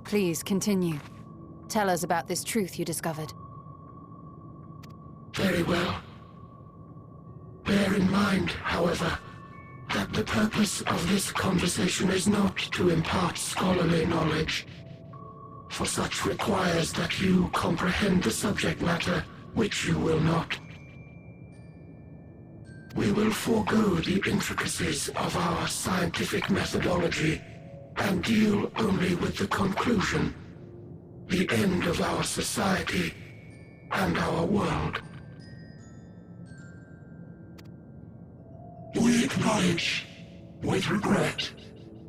Please, continue. Tell us about this truth you discovered. Very well. Bear in mind, however, that the purpose of this conversation is not to impart scholarly knowledge, for such requires that you comprehend the subject matter, which you will not. We will forego the intricacies of our scientific methodology and deal only with the conclusion, the end of our society and our world. We acknowledge, with regret,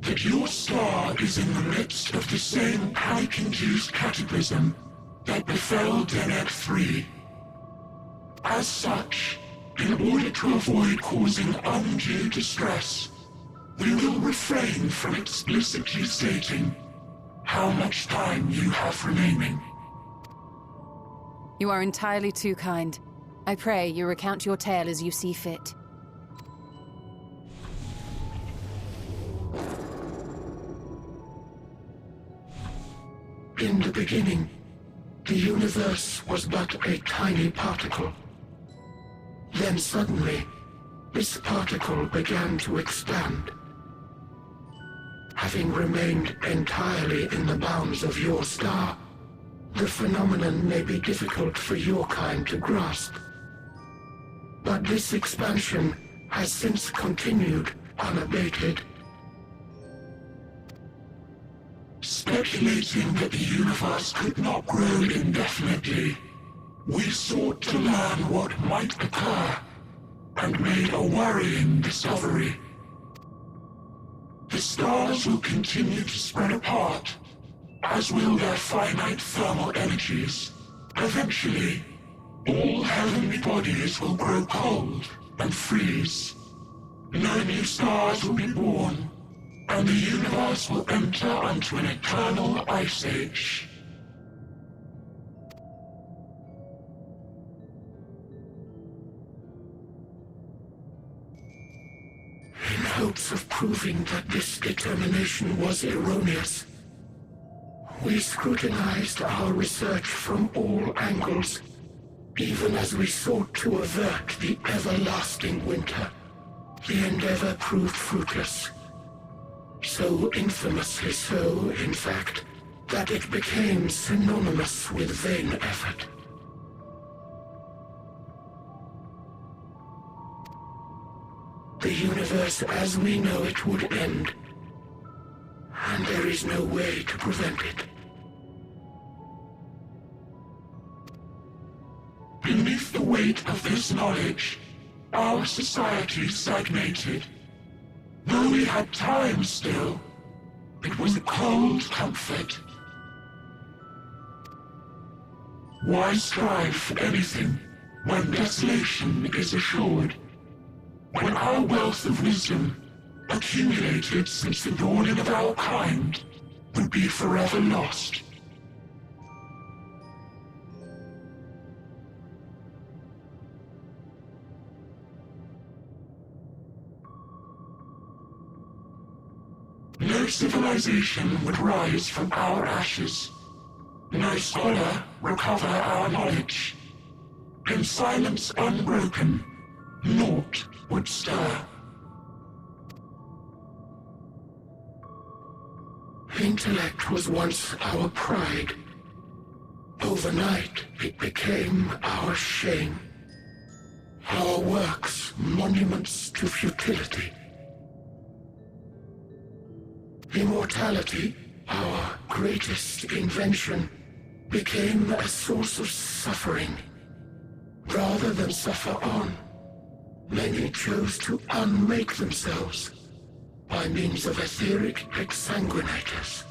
that your star is in the midst of the same panic-induced cataclysm that befell Deneb 3. As such, in order to avoid causing undue distress, we will refrain from explicitly stating how much time you have remaining. You are entirely too kind. I pray you recount your tale as you see fit. In the beginning, the universe was but a tiny particle. Then suddenly, this particle began to expand. Having remained entirely in the bounds of your star, the phenomenon may be difficult for your kind to grasp. But this expansion has since continued unabated. Speculating that the universe could not grow indefinitely, we sought to learn what might occur, and made a worrying discovery. The stars will continue to spread apart, as will their finite thermal energies. Eventually, all heavenly bodies will grow cold and freeze. No new stars will be born, and the universe will enter onto an eternal ice age. In hopes of proving that this determination was erroneous, we scrutinized our research from all angles, even as we sought to avert the everlasting winter. The endeavor proved fruitless. So infamously so, in fact, that it became synonymous with vain effort. The universe as we know it would end, and there is no way to prevent it. Beneath the weight of this knowledge, our society stagnated. Though we had time still, it was a cold comfort. Why strive for anything when desolation is assured? When our wealth of wisdom, accumulated since the dawning of our kind, would be forever lost. No civilization would rise from our ashes. No scholar recover our knowledge. In silence unbroken, naught would stir. Intellect was once our pride. Overnight, it became our shame. Our works, monuments to futility. Immortality, our greatest invention, became a source of suffering. Rather than suffer on, many chose to unmake themselves by means of etheric exsanguinators.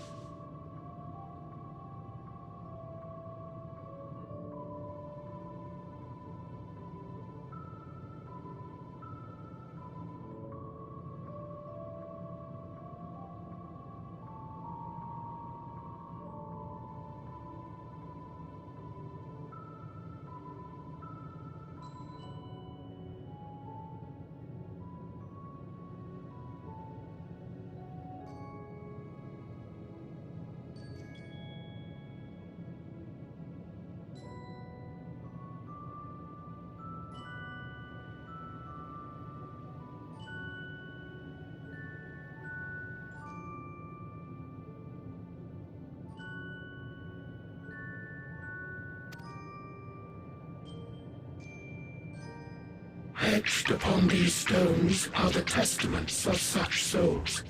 Etched upon these stones are the testaments of such souls,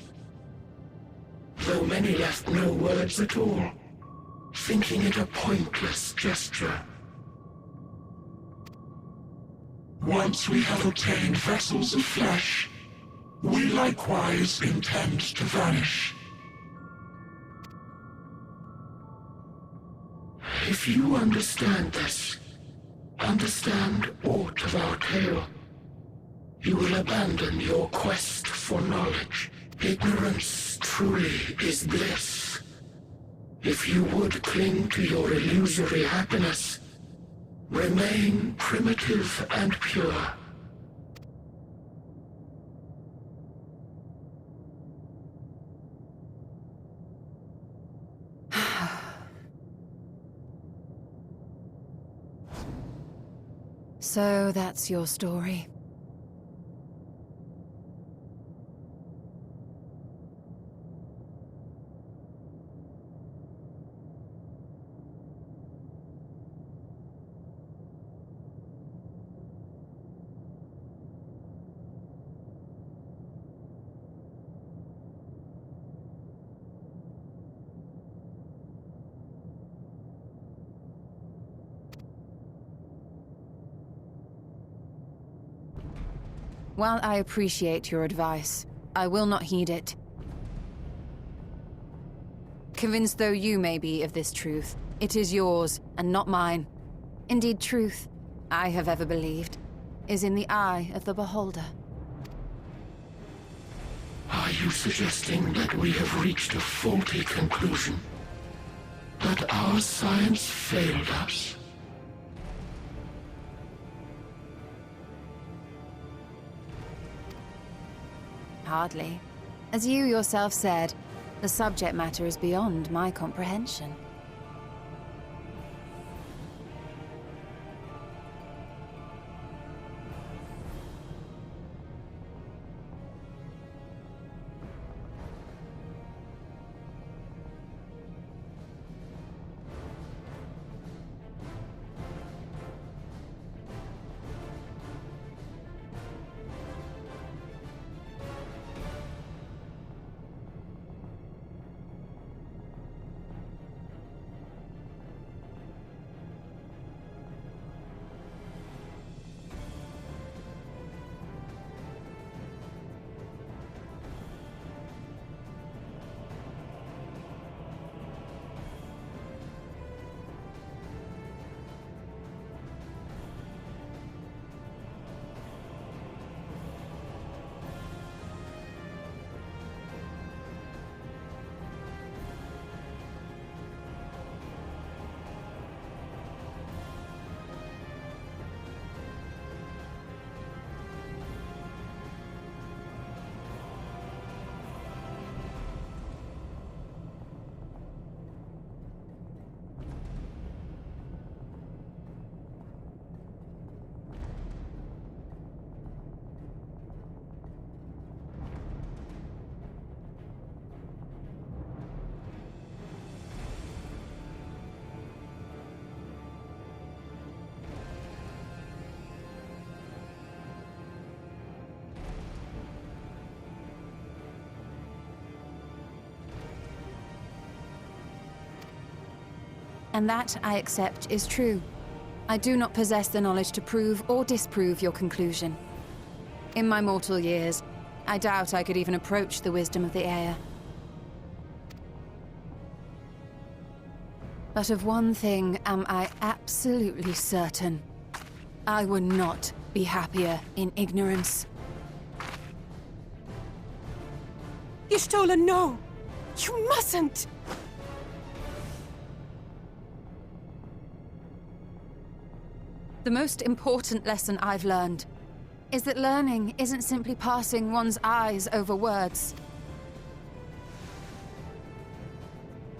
though many left no words at all, thinking it a pointless gesture. Once we have obtained vessels of flesh, we likewise intend to vanish. If you understand this, understand aught of our tale, you will abandon your quest for knowledge. Ignorance truly is bliss. If you would cling to your illusory happiness, remain primitive and pure. So that's your story. While I appreciate your advice, I will not heed it. Convinced though you may be of this truth, it is yours and not mine. Indeed, truth, I have ever believed, is in the eye of the beholder. Are you suggesting that we have reached a faulty conclusion? That our science failed us? Hardly. As you yourself said, the subject matter is beyond my comprehension. And that, I accept, is true. I do not possess the knowledge to prove or disprove your conclusion. In my mortal years, I doubt I could even approach the wisdom of the Air. But of one thing am I absolutely certain. I would not be happier in ignorance. Y'shtola, no! You mustn't! The most important lesson I've learned is that learning isn't simply passing one's eyes over words.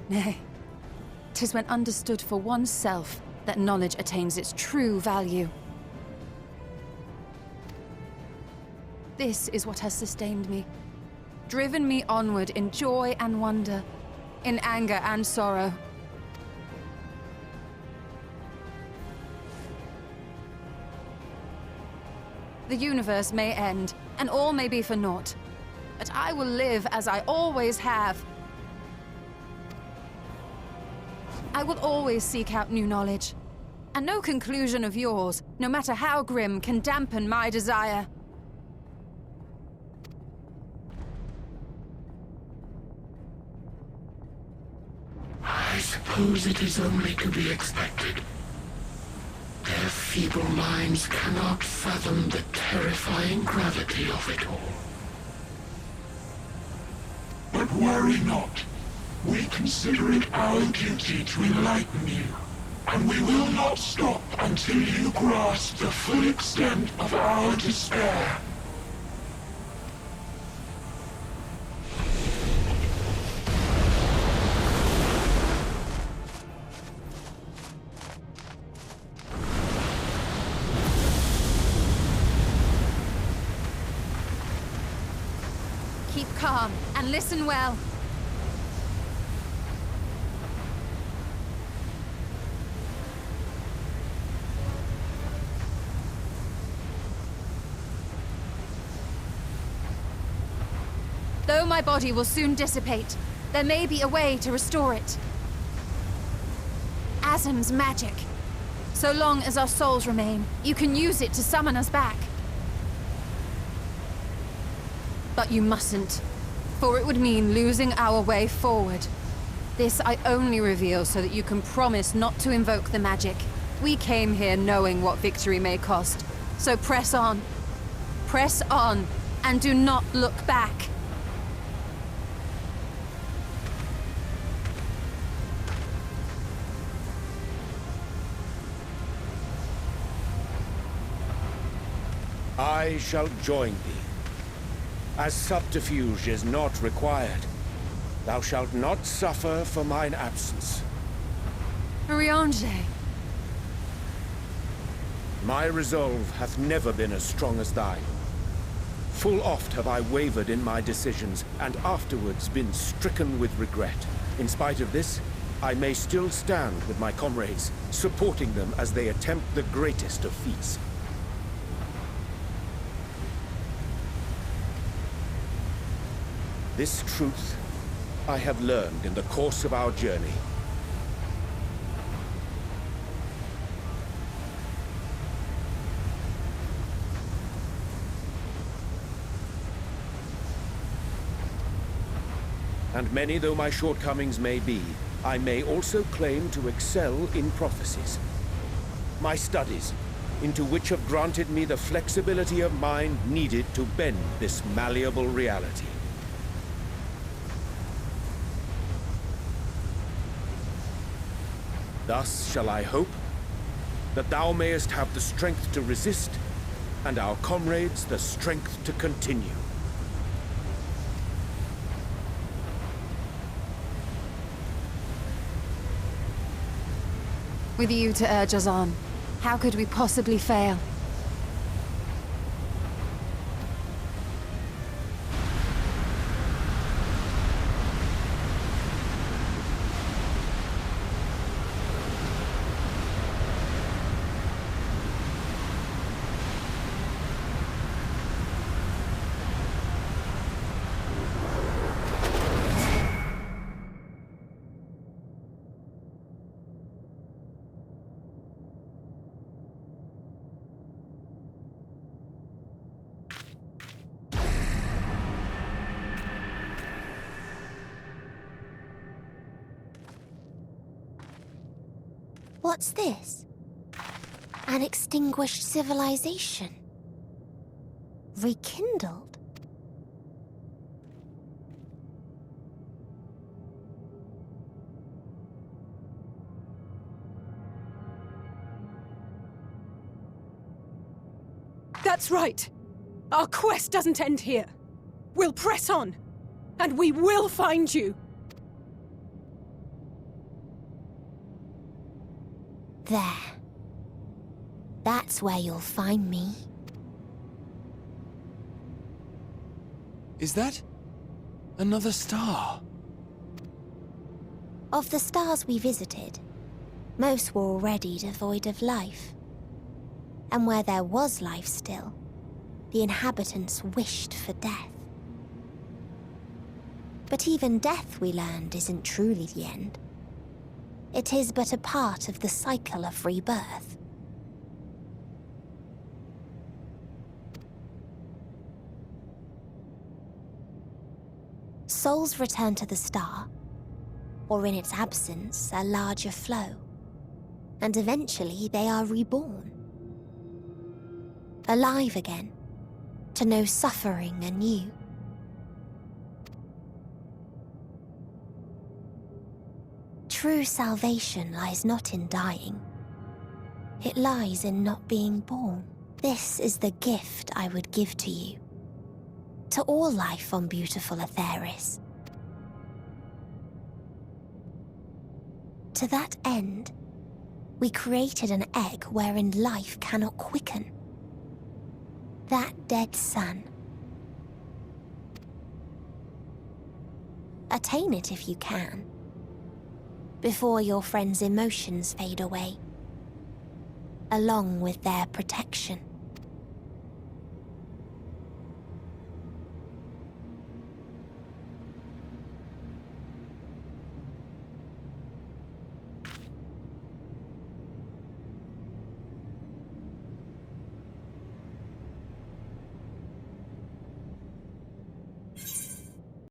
Nay, 'tis when understood for oneself that knowledge attains its true value. This is what has sustained me, driven me onward in joy and wonder, in anger and sorrow. The universe may end, and all may be for naught. But I will live as I always have. I will always seek out new knowledge. And no conclusion of yours, no matter how grim, can dampen my desire. I suppose it is only to be expected. Their feeble minds cannot fathom the terrifying gravity of it all. But worry not. We consider it our duty to enlighten you, and we will not stop until you grasp the full extent of our despair. Keep calm and listen well. Though my body will soon dissipate, there may be a way to restore it. Azim's magic. So long as our souls remain, you can use it to summon us back. But you mustn't, for it would mean losing our way forward. This I only reveal so that you can promise not to invoke the magic. We came here knowing what victory may cost, so press on. Press on, and do not look back. I shall join thee. As subterfuge is not required, thou shalt not suffer for mine absence. Urianger. My resolve hath never been as strong as thine. Full oft have I wavered in my decisions, and afterwards been stricken with regret. In spite of this, I may still stand with my comrades, supporting them as they attempt the greatest of feats. This truth I have learned in the course of our journey. And many though my shortcomings may be, I may also claim to excel in prophecies. My studies, into which have granted me the flexibility of mind needed to bend this malleable reality. Thus shall I hope that thou mayest have the strength to resist, and our comrades the strength to continue. With you to urge us on, how could we possibly fail? What's this? An extinguished civilization. Rekindled. That's right. Our quest doesn't end here. We'll press on, and we will find you. There. That's where you'll find me. Is that another star? Of the stars we visited, most were already devoid of life. And where there was life still, the inhabitants wished for death. But even death, we learned, isn't truly the end. It is but a part of the cycle of rebirth. Souls return to the star, or in its absence, a larger flow, and eventually they are reborn. Alive again, to know suffering anew. True salvation lies not in dying. It lies in not being born. This is the gift I would give to you. To all life on beautiful Etheris. To that end, we created an egg wherein life cannot quicken. That dead sun. Attain it if you can, before your friends' emotions fade away, along with their protection.